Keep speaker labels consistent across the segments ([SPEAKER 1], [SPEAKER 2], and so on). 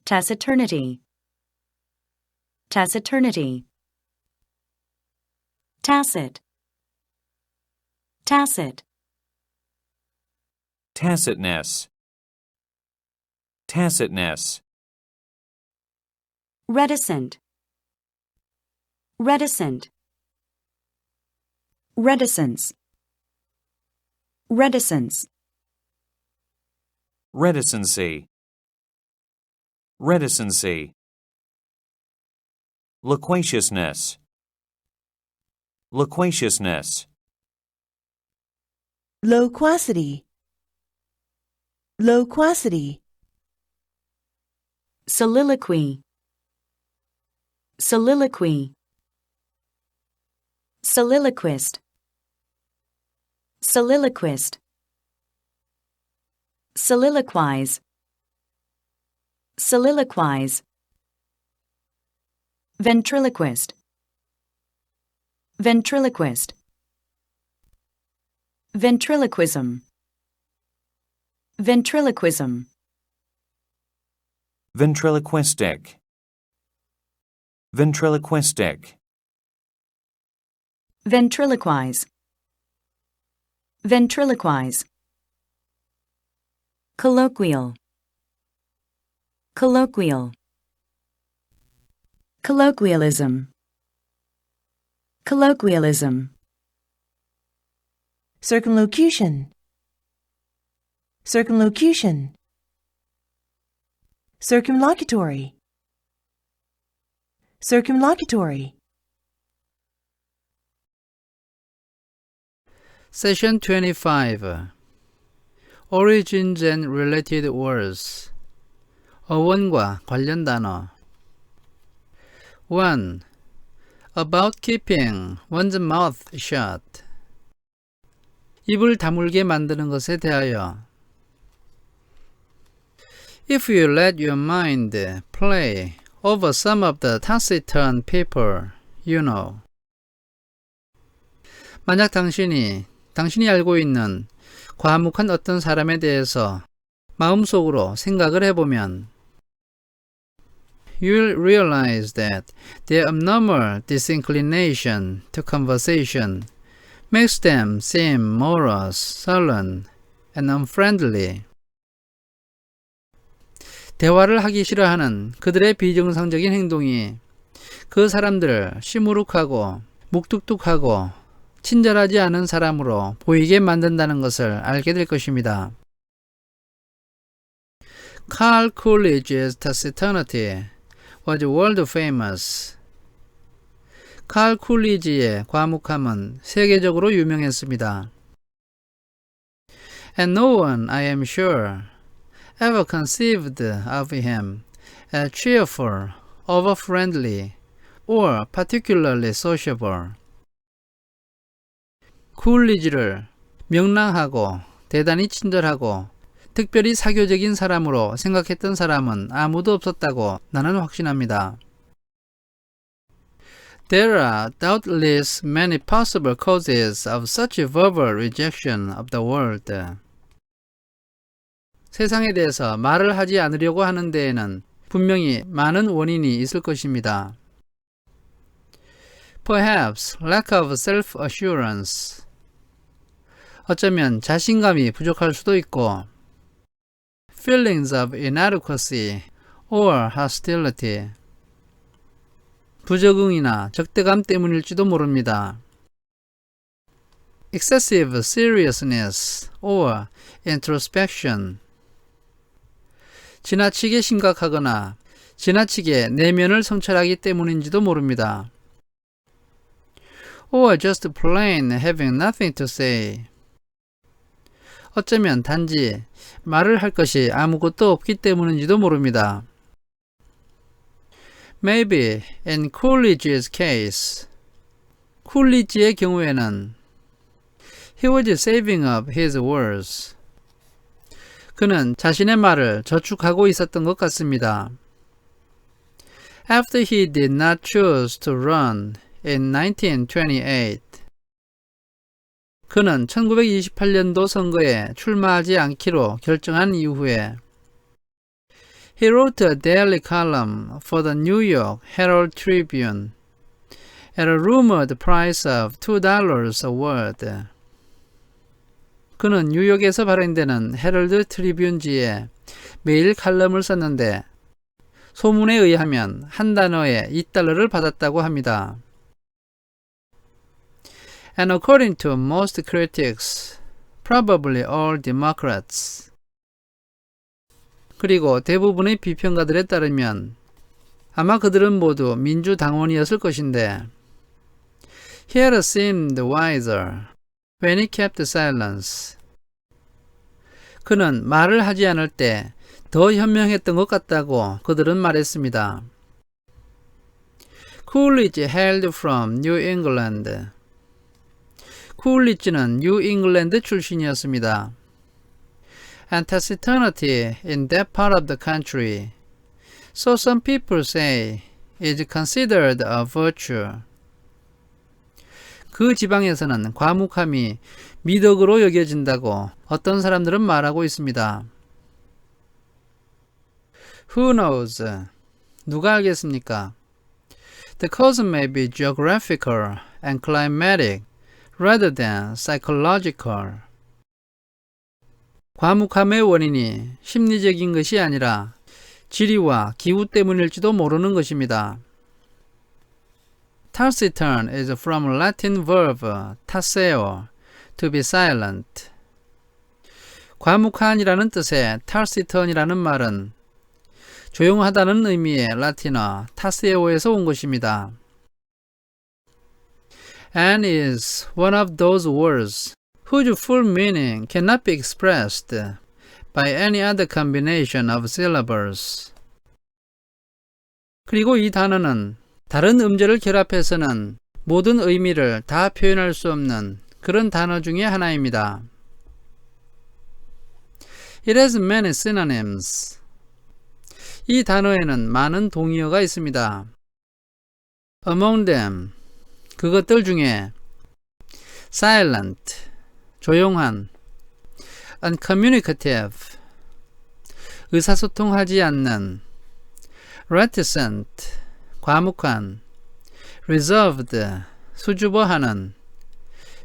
[SPEAKER 1] taciturnity, taciturnity. Tacit, tacit.
[SPEAKER 2] Tacitness, tacitness.
[SPEAKER 1] Reticent, reticent. Reticence, reticence.
[SPEAKER 2] Reticency, reticency. Loquaciousness, loquaciousness.
[SPEAKER 3] Loquacity, loquacity.
[SPEAKER 1] Soliloquy, soliloquy. Soliloquist, soliloquist. Soliloquize, soliloquize. Ventriloquist, ventriloquist. Ventriloquism, ventriloquism.
[SPEAKER 2] Ventriloquistic, ventriloquistic.
[SPEAKER 1] Ventriloquize, ventriloquize. Colloquial, colloquial. Colloquialism, colloquialism.
[SPEAKER 3] Circumlocution, circumlocution. Circumlocutory, circumlocutory.
[SPEAKER 4] Session 25. Origins and related words. 어원과 관련 단어. 1. About keeping one's mouth shut. 입을 다물게 만드는 것에 대하여. If you let your mind play over some of the taciturn people, you know. 만약 당신이 알고 있는 과묵한 어떤 사람에 대해서 마음속으로 생각을 해보면 you'll realize that their abnormal disinclination to conversation makes them seem morose, sullen, and unfriendly. 대화를 하기 싫어하는 그들의 비정상적인 행동이 그 사람들을 시무룩하고 묵뚝뚝하고 친절하지 않은 사람으로 보이게 만든다는 것을 알게 될 것입니다. Carl Coolidge's taciturnity was world famous. 칼 쿨리지의 과묵함은 세계적으로 유명했습니다. And no one, I am sure, ever conceived of him as cheerful, over-friendly, or particularly sociable. 쿨리지를 명랑하고 대단히 친절하고 특별히 사교적인 사람으로 생각했던 사람은 아무도 없었다고 나는 확신합니다. There are doubtless many possible causes of such verbal rejection of the world. 세상에 대해서 말을 하지 않으려고 하는 데에는 분명히 많은 원인이 있을 것입니다. Perhaps lack of self-assurance. 어쩌면 자신감이 부족할 수도 있고 feelings of inadequacy or hostility. 부적응이나 적대감 때문일지도 모릅니다. Excessive seriousness or introspection. 지나치게 심각하거나 지나치게 내면을 성찰하기 때문인지도 모릅니다. Or just plain having nothing to say. 어쩌면 단지 말을 할 것이 아무것도 없기 때문인지도 모릅니다. Maybe in Coolidge's case, 쿨리지의 경우에는 he was saving up his words. 그는 자신의 말을 저축하고 있었던 것 같습니다. After he did not choose to run in 1928, 그는 1928년도 선거에 출마하지 않기로 결정한 이후에 He wrote a daily column for the New York Herald Tribune at a rumored price of $2 a word. 그는 뉴욕에서 발행되는 헤럴드 트리뷴지에 매일 칼럼을 썼는데 소문에 의하면 한 단어에 $2를 받았다고 합니다. And according to most critics, probably all Democrats. 그리고 대부분의 비평가들에 따르면 아마 그들은 모두 민주당원이었을 것인데 He had seemed wiser when he kept silence. 그는 말을 하지 않을 때 더 현명했던 것 같다고 그들은 말했습니다. Coolidge hailed from New England. 쿨리지는 뉴잉글랜드 출신이었습니다. And taciturnity in that part of the country, so some people say, is considered a virtue. 그 지방에서는 과묵함이 미덕으로 여겨진다고 어떤 사람들은 말하고 있습니다. Who knows? 누가 알겠습니까? The cause may be geographical and climatic rather than psychological. 과묵함의 원인이 심리적인 것이 아니라 지리와 기후 때문일지도 모르는 것입니다. Taciturn is from Latin verb taceo, to be silent. 과묵한이라는 뜻의 tacitur이라는 말은 조용하다는 의미의 라틴어 타세오에서 온 것입니다. And is one of those words whose full meaning cannot be expressed by any other combination of syllables. 그리고 이 단어는 다른 음절을 결합해서는 모든 의미를 다 표현할 수 없는 그런 단어 중에 하나입니다. It has many synonyms. 이 단어에는 많은 동의어가 있습니다. Among them, 그것들 중에 silent, 조용한, uncommunicative, 의사소통하지 않는, reticent, 과묵한, reserved, 수줍어하는,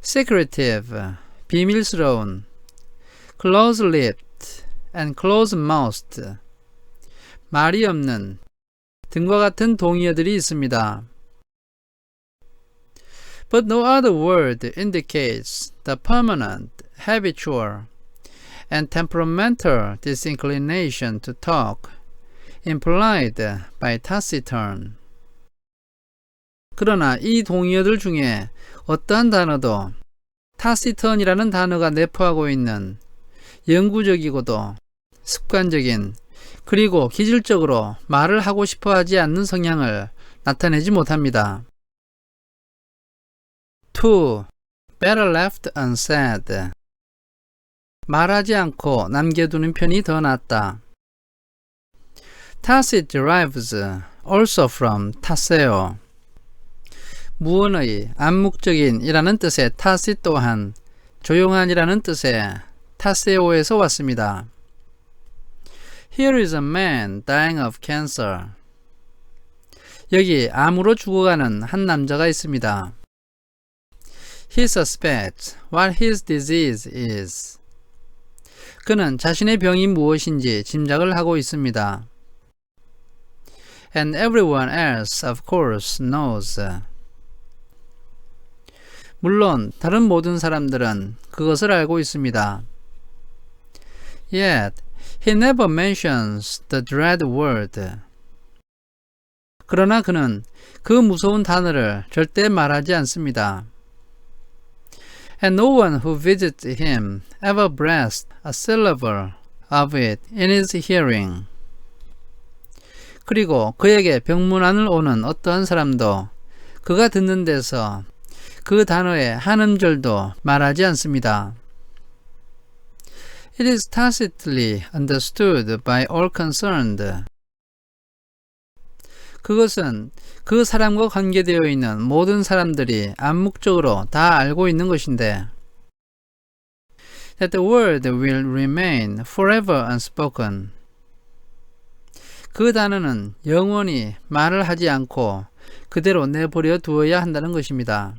[SPEAKER 4] secretive, 비밀스러운, close-lipped and close-mouthed, 말이 없는 등과 같은 동의어들이 있습니다. But no other word indicates the permanent, habitual, and temperamental disinclination to talk implied by taciturn. 그러나 이 동의어들 중에 어떠한 단어도 taciturn이라는 단어가 내포하고 있는 영구적이고도 습관적인 그리고 기질적으로 말을 하고 싶어 하지 않는 성향을 나타내지 못합니다. 2. Better left unsaid. 말하지 않고 남겨두는 편이 더 낫다. Tacit derives also from taceo. 무언의 암묵적인 이라는 뜻의 tacit 또한 조용한이라는 뜻의 taceo에서 왔습니다. Here is a man dying of cancer. 여기 암으로 죽어가는 한 남자가 있습니다. He suspects what his disease is. 그는 자신의 병이 무엇인지 짐작을 하고 있습니다. And everyone else, of course, knows. 물론 다른 모든 사람들은 그것을 알고 있습니다. Yet, he never mentions the dread word. 그러나 그는 그 무서운 단어를 절대 말하지 않습니다. And no one who visits him ever breathes a syllable of it in his hearing. 그리고 그에게 병문안을 오는 어떠한 사람도 그가 듣는 데서 그 단어의 한 음절도 말하지 않습니다. It is tacitly understood by all concerned. 그것은 그 사람과 관계되어 있는 모든 사람들이 암묵적으로 다 알고 있는 것인데 that the word will remain forever unspoken. 그 단어는 영원히 말을 하지 않고 그대로 내버려 두어야 한다는 것입니다.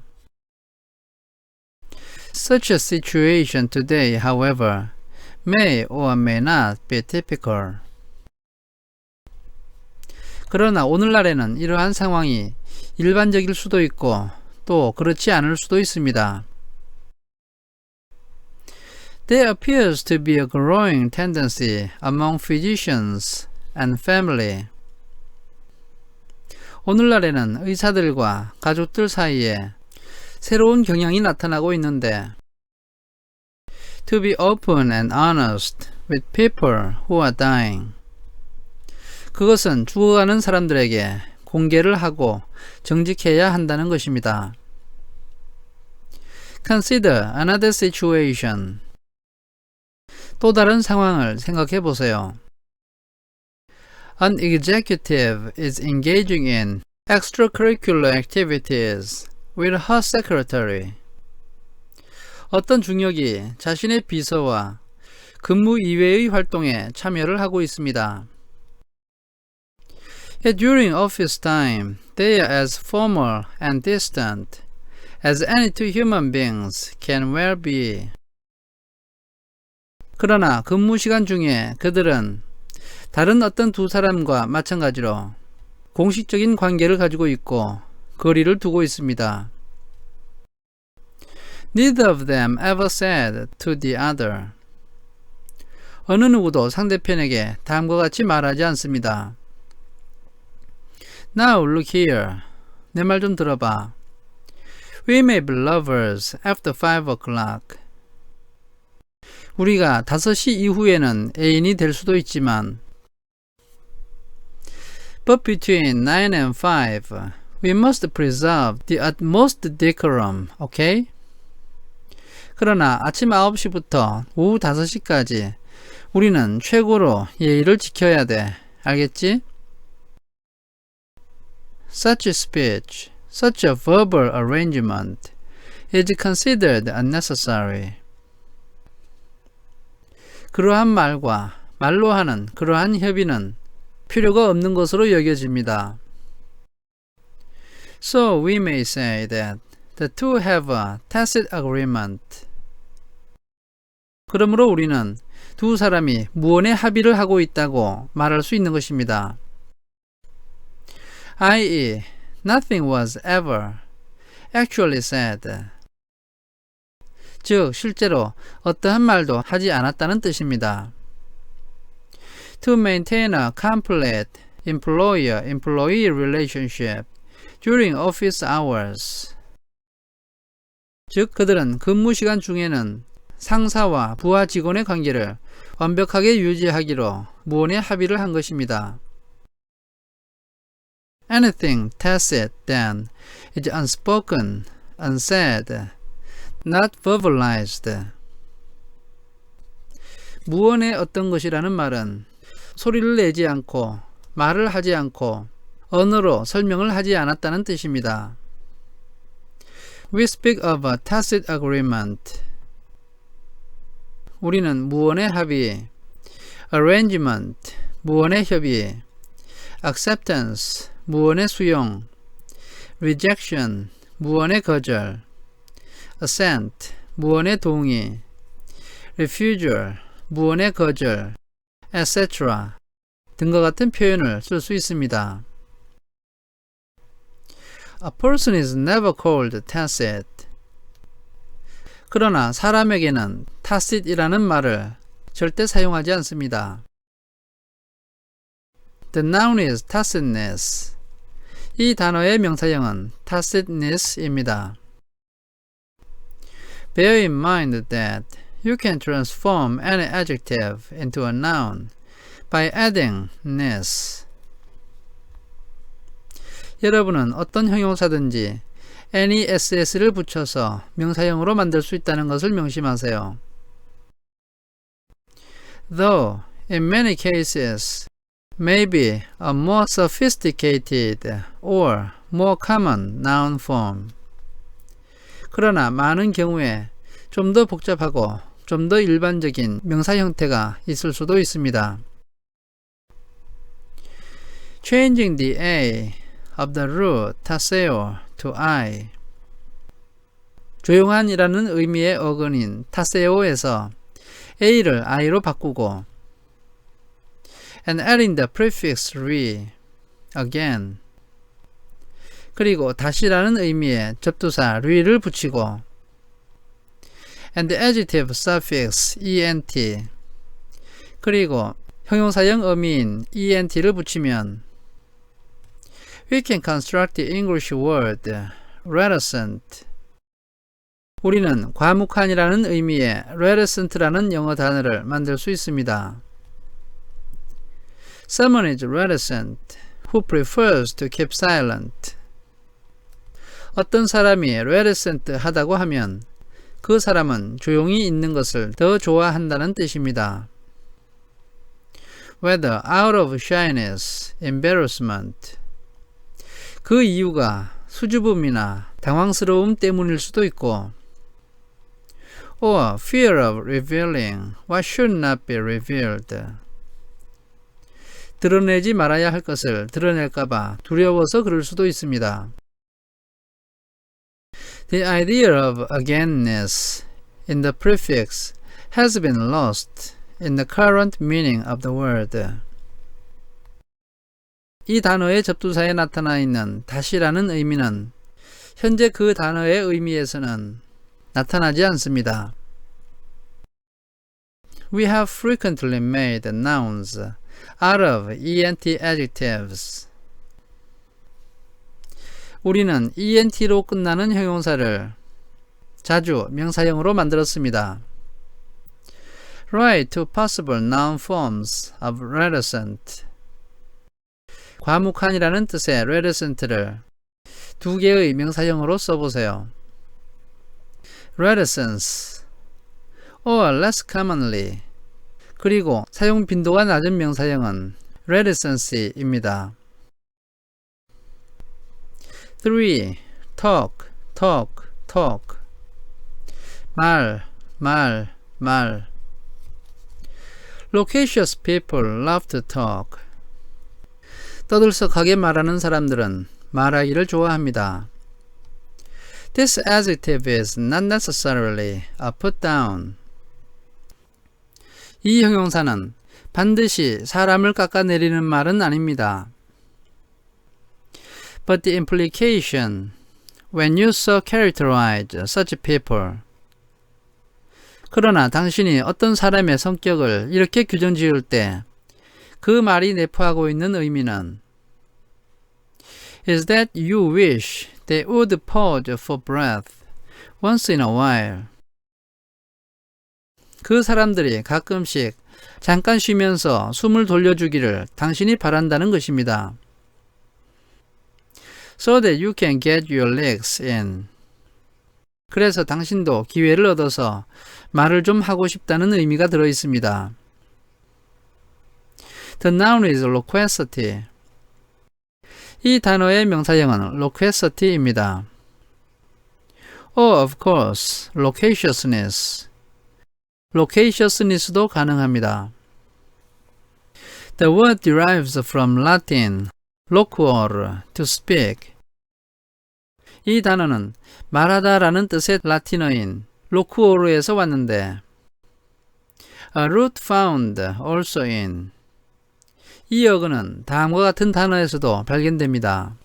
[SPEAKER 4] Such a situation today, however, may or may not be typical. 그러나 오늘날에는 이러한 상황이 일반적일 수도 있고 또 그렇지 않을 수도 있습니다. There appears to be a growing tendency among physicians and family. 오늘날에는 의사들과 가족들 사이에 새로운 경향이 나타나고 있는데 To be open and honest with people who are dying. 그것은 죽어가는 사람들에게 공개를 하고 정직해야 한다는 것입니다. Consider another situation. 또 다른 상황을 생각해 보세요. An executive is engaging in extracurricular activities with her secretary. 어떤 중역이 자신의 비서와 근무 이외의 활동에 참여를 하고 있습니다. Yet during office time, they are as formal and distant as any two human beings can well be. 그러나 근무 시간 중에 그들은 다른 어떤 두 사람과 마찬가지로 공식적인 관계를 가지고 있고 거리를 두고 있습니다. Neither of them ever said to the other. 어느 누구도 상대편에게 다음과 같이 말하지 않습니다. Now look here. 내 말 좀 들어봐. We may be lovers after 5 o'clock. 우리가 5시 이후에는 애인이 될 수도 있지만 But between 9 and 5, we must preserve the utmost decorum, okay? 그러나 아침 9시부터 오후 5시까지 우리는 최고로 예의를 지켜야 돼. 알겠지? Such a speech, such a verbal arrangement is considered unnecessary. 그러한 말과 말로 하는 그러한 협의는 필요가 없는 것으로 여겨집니다. So we may say that the two have a tacit agreement. 그러므로 우리는 두 사람이 무언의 합의를 하고 있다고 말할 수 있는 것입니다. i.e. nothing was ever actually said. 즉 실제로 어떠한 말도 하지 않았다는 뜻입니다. To maintain a complete employer-employee relationship during office hours. 즉 그들은 근무 시간 중에는 상사와 부하 직원의 관계를 완벽하게 유지하기로 무언의 합의를 한 것입니다. Anything tacit, then, is unspoken, unsaid, not verbalized. 무언의 어떤 것이라는 말은 소리를 내지 않고 말을 하지 않고 언어로 설명을 하지 않았다는 뜻입니다. We speak of a tacit agreement. 우리는 무언의 합의, arrangement, 무언의 협의, acceptance, 무언의 수용, rejection, 무언의 거절, assent, 무언의 동의, refusal, 무언의 거절, etc. 등과 같은 표현을 쓸 수 있습니다. A person is never called tacit. 그러나 사람에게는 tacit이라는 말을 절대 사용하지 않습니다. The noun is tacitness. 이 단어의 명사형은 tacitness입니다. Bear in mind that you can transform any adjective into a noun by adding ness. 여러분은 어떤 형용사든지 ness를 붙여서 명사형으로 만들 수 있다는 것을 명심하세요. Though, in many cases, maybe a more sophisticated or more common noun form. 그러나 많은 경우에 좀 더 복잡하고 좀 더 일반적인 명사 형태가 있을 수도 있습니다. changing the A of the root 타세요 to I. 조용한이라는 의미의 어근인 타세요에서 A를 I로 바꾸고 and adding the prefix re again. 그리고 다시라는 의미의 접두사 re를 붙이고 and the adjective suffix ent 그리고 형용사형 어미인 ent를 붙이면 we can construct the English word reticent. 우리는 과묵한이라는 의미의 reticent라는 영어 단어를 만들 수 있습니다. Someone is reticent who prefers to keep silent. 어떤 사람이 reticent 하다고 하면 그 사람은 조용히 있는 것을 더 좋아한다는 뜻입니다. Whether out of shyness, embarrassment. 그 이유가 수줍음이나 당황스러움 때문일 수도 있고 or fear of revealing what should not be revealed. 드러내지 말아야 할 것을 드러낼까봐 두려워서 그럴 수도 있습니다. The idea of againness in the prefix has been lost in the current meaning of the word. 이 단어의 접두사에 나타나 있는 다시라는 의미는 현재 그 단어의 의미에서는 나타나지 않습니다. We have frequently made nouns out of ent adjectives. 우리는 ent로 끝나는 형용사를 자주 명사형으로 만들었습니다. Write two possible noun forms of reticent. 과묵한이라는 뜻의 reticent를 두 개의 명사형으로 써보세요. reticence or less commonly. 그리고 사용 빈도가 낮은 명사형은 reticency입니다. 3. talk, talk, talk. 말. Loquacious people love to talk. 떠들썩하게 말하는 사람들은 말하기를 좋아합니다. This adjective is not necessarily a put down. 이 형용사는 반드시 사람을 깎아내리는 말은 아닙니다. But the implication, when you so characterize such people. 그러나 당신이 어떤 사람의 성격을 이렇게 규정 지을 때 그 말이 내포하고 있는 의미는 is that you wish they would pause for breath once in a while. 그 사람들이 가끔씩 잠깐 쉬면서 숨을 돌려주기를 당신이 바란다는 것입니다. So that you can get your legs in. 그래서 당신도 기회를 얻어서 말을 좀 하고 싶다는 의미가 들어 있습니다. The noun is loquacity. 이 단어의 명사형은 loquacity입니다. Oh, of course, loquaciousness. loquaciousness도 가능합니다. The word derives from Latin loquor, to speak. 이 단어는 말하다라는 뜻의 라틴어인 loquor에서 왔는데 a root found also in. 이 어근은 다음과 같은 단어에서도 발견됩니다.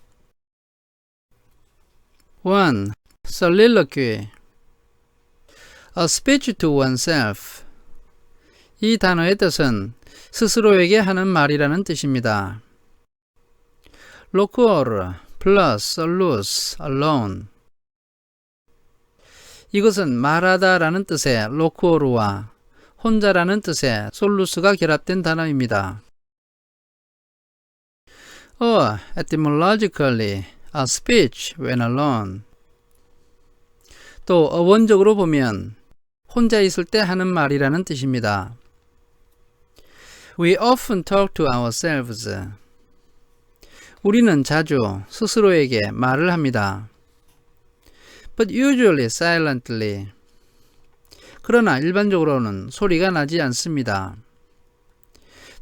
[SPEAKER 4] 1. Soliloquy. A speech to oneself. 이 단어의 뜻은 스스로에게 하는 말이라는 뜻입니다. loquor plus solus, alone. 이것은 말하다라는 뜻의 loquor와 혼자라는 뜻의 솔루스가 결합된 단어입니다. Or etymologically, a speech when alone. 또 어원적으로 보면 혼자 있을 때 하는 말이라는 뜻입니다. We often talk to ourselves. 우리는 자주 스스로에게 말을 합니다. But usually silently. 그러나 일반적으로는 소리가 나지 않습니다.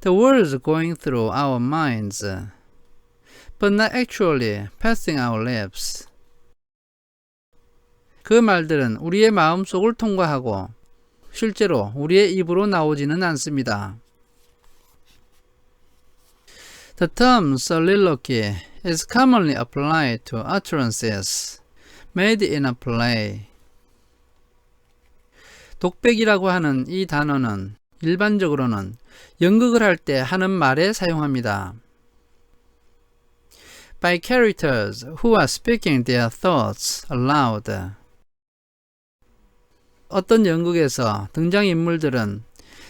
[SPEAKER 4] The words going through our minds. but not actually passing our lips. 그 말들은 우리의 마음속을 통과하고 실제로 우리의 입으로 나오지는 않습니다. The term soliloquy is commonly applied to utterances made in a play. 독백이라고 하는 이 단어는 일반적으로는 연극을 할 때 하는 말에 사용합니다. By characters who are speaking their thoughts aloud. 어떤 연극에서 등장인물들은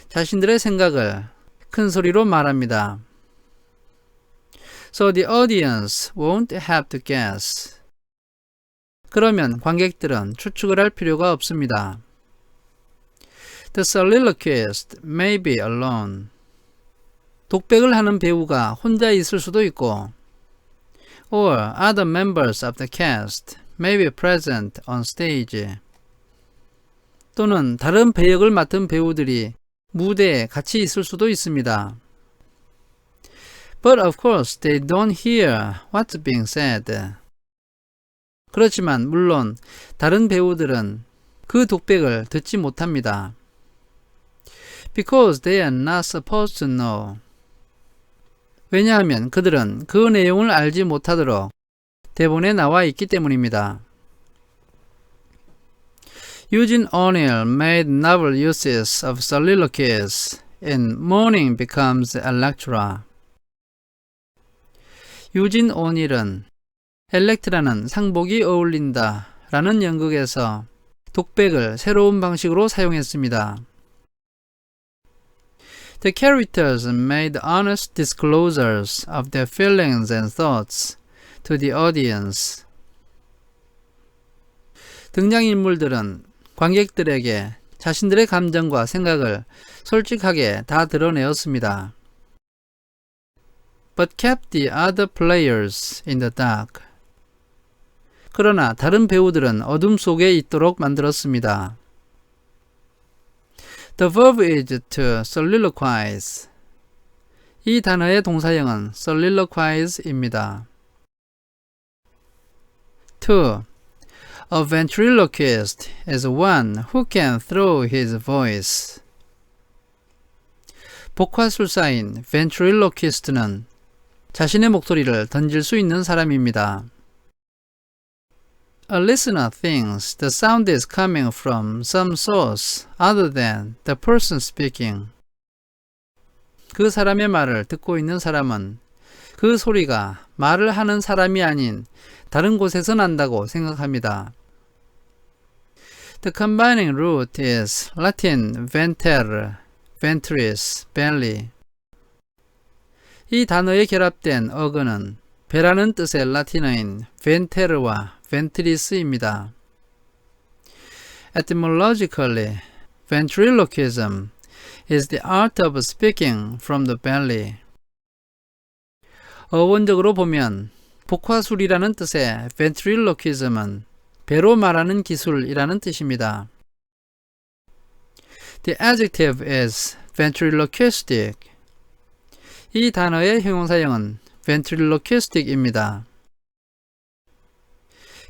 [SPEAKER 4] 자신들의 생각을 큰 소리로 말합니다. So the audience won't have to guess. 그러면 관객들은 추측을 할 필요가 없습니다. The soliloquist may be alone. 독백을 하는 배우가 혼자 있을 수도 있고, or other members of the cast may be present on stage. 또는 다른 배역을 맡은 배우들이 무대에 같이 있을 수도 있습니다. But of course they don't hear what's being said. 그렇지만 물론 다른 배우들은 그 독백을 듣지 못합니다. Because they are not supposed to know. 왜냐하면 그들은 그 내용을 알지 못하도록 대본에 나와 있기 때문입니다. Eugene O'Neill made novel uses of soliloquies in Morning Becomes Electra. 유진 오닐은 엘렉트라는 상복이 어울린다 라는 연극에서 독백을 새로운 방식으로 사용했습니다. The characters made honest disclosures of their feelings and thoughts to the audience. 등장인물들은 관객들에게 자신들의 감정과 생각을 솔직하게 다 드러내었습니다. But kept the other players in the dark. 그러나 다른 배우들은 어둠 속에 있도록 만들었습니다. The verb is to soliloquize. 이 단어의 동사형은 soliloquize입니다. 2. A ventriloquist is one who can throw his voice. 복화술사인 ventriloquist는 자신의 목소리를 던질 수 있는 사람입니다. A listener thinks the sound is coming from some source other than the person speaking. 그 사람의 말을 듣고 있는 사람은 그 소리가 말을 하는 사람이 아닌 다른 곳에서 난다고 생각합니다. The combining root is Latin venter, ventris, belly. 이 단어의 결합된 어근은 배라는 뜻의 라틴어인 venter와 ventris입니다. Etymologically, ventriloquism is the art of speaking from the belly. 어원적으로 보면 복화술이라는 뜻의 ventriloquism은 배로 말하는 기술이라는 뜻입니다. The adjective is ventriloquistic. 이 단어의 형용사형은 ventriloquistic입니다.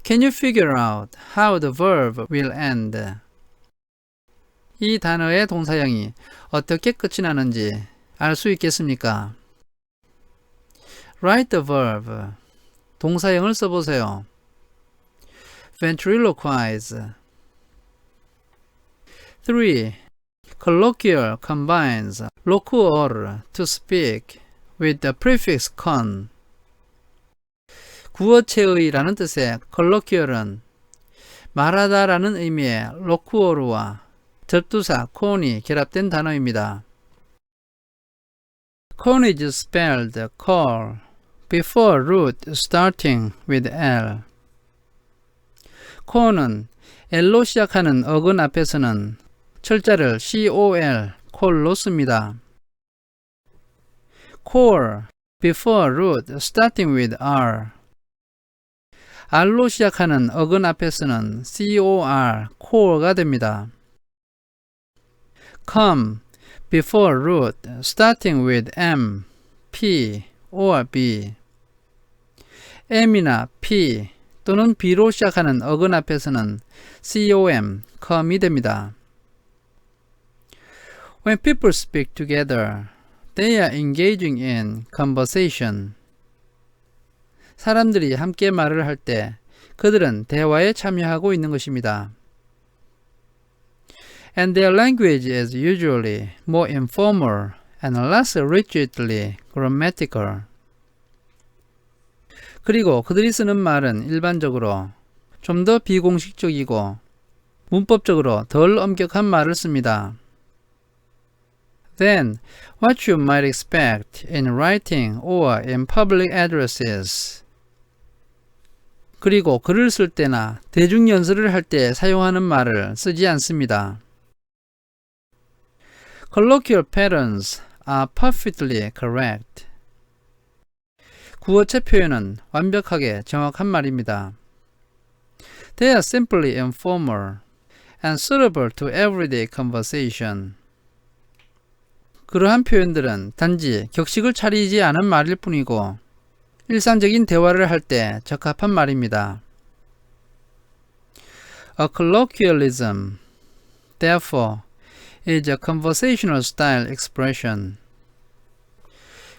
[SPEAKER 4] Can you figure out how the verb will end? 이 단어의 동사형이 어떻게 끝이 나는지 알 수 있겠습니까? Write the verb. 동사형을 써보세요. ventriloquize. 3. Colloquial combines loquor to speak with the prefix con. 구어체의라는 뜻의 colloquial은 말하다라는 의미의 loquor와 접두사 con이 결합된 단어입니다. Con is spelled call before root starting with L. con은 L로 시작하는 어근 앞에서는 철자를 COL, 콜로 씁니다. core, before root, starting with R. R로 시작하는 어근 앞에서는 COR, core가 됩니다. come, before root, starting with M, P, or B. M이나 P 또는 B로 시작하는 어근 앞에서는 com, com이 됩니다. When people speak together, they are engaging in conversation. 사람들이 함께 말을 할 때 그들은 대화에 참여하고 있는 것입니다. And their language is usually more informal and less rigidly grammatical. 그리고 그들이 쓰는 말은 일반적으로 좀 더 비공식적이고 문법적으로 덜 엄격한 말을 씁니다. Then, what you might expect in writing or in public addresses. 그리고 글을 쓸 때나 대중연설을 할 때 사용하는 말을 쓰지 않습니다. Colloquial patterns are perfectly correct. 구어체 표현은 완벽하게 정확한 말입니다. They are simply informal and suitable to everyday conversation. 그러한 표현들은 단지 격식을 차리지 않은 말일 뿐이고 일상적인 대화를 할 때 적합한 말입니다. A colloquialism, therefore, is a conversational style expression.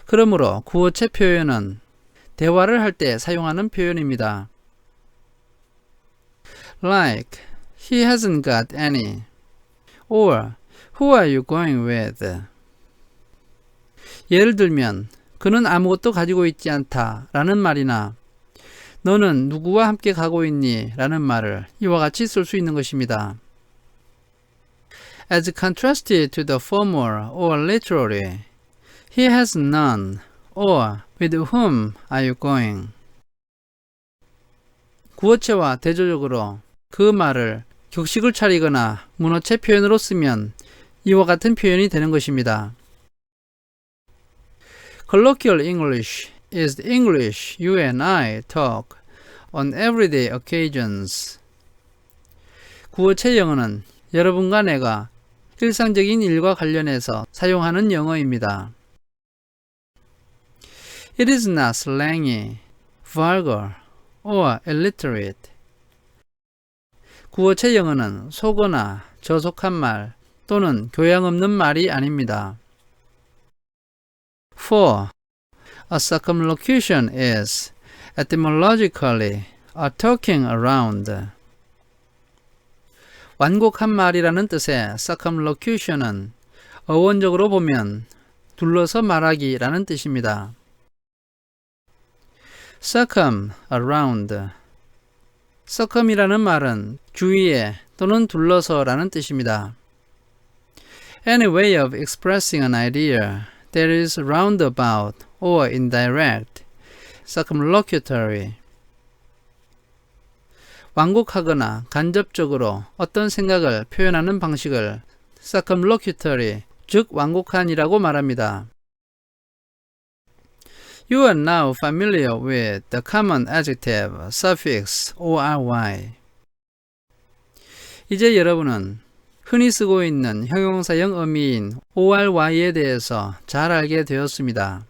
[SPEAKER 4] 그러므로 구어체 표현은 대화를 할 때 사용하는 표현입니다. Like, he hasn't got any, or who are you going with? 예를 들면 그는 아무것도 가지고 있지 않다 라는 말이나 너는 누구와 함께 가고 있니? 라는 말을 이와 같이 쓸 수 있는 것입니다. As contrasted to the former or literary, he has none, or with whom are you going? 구어체와 대조적으로 그 말을 격식을 차리거나 문어체 표현으로 쓰면 이와 같은 표현이 되는 것입니다. Colloquial English is the English you and I talk on everyday occasions. 구어체 영어는 여러분과 내가 일상적인 일과 관련해서 사용하는 영어입니다. It is not slangy, vulgar, or illiterate. 구어체 영어는 속어나 저속한 말 또는 교양 없는 말이 아닙니다. For, a circumlocution is, etymologically, a talking around. 완곡한 말이라는 뜻의 circumlocution은 어원적으로 보면 둘러서 말하기라는 뜻입니다. Circum, around. circum이라는 말은 주위에 또는 둘러서라는 뜻입니다. Any way of expressing an idea that is roundabout or indirect, circumlocutory. 완곡하거나 간접적으로 어떤 생각을 표현하는 방식을 circumlocutory, 즉 완곡한이라고 말합니다. You are now familiar with the common adjective suffix ory. 이제 여러분은 흔히 쓰고 있는 형용사형 어미인 ory에 대해서 잘 알게 되었습니다.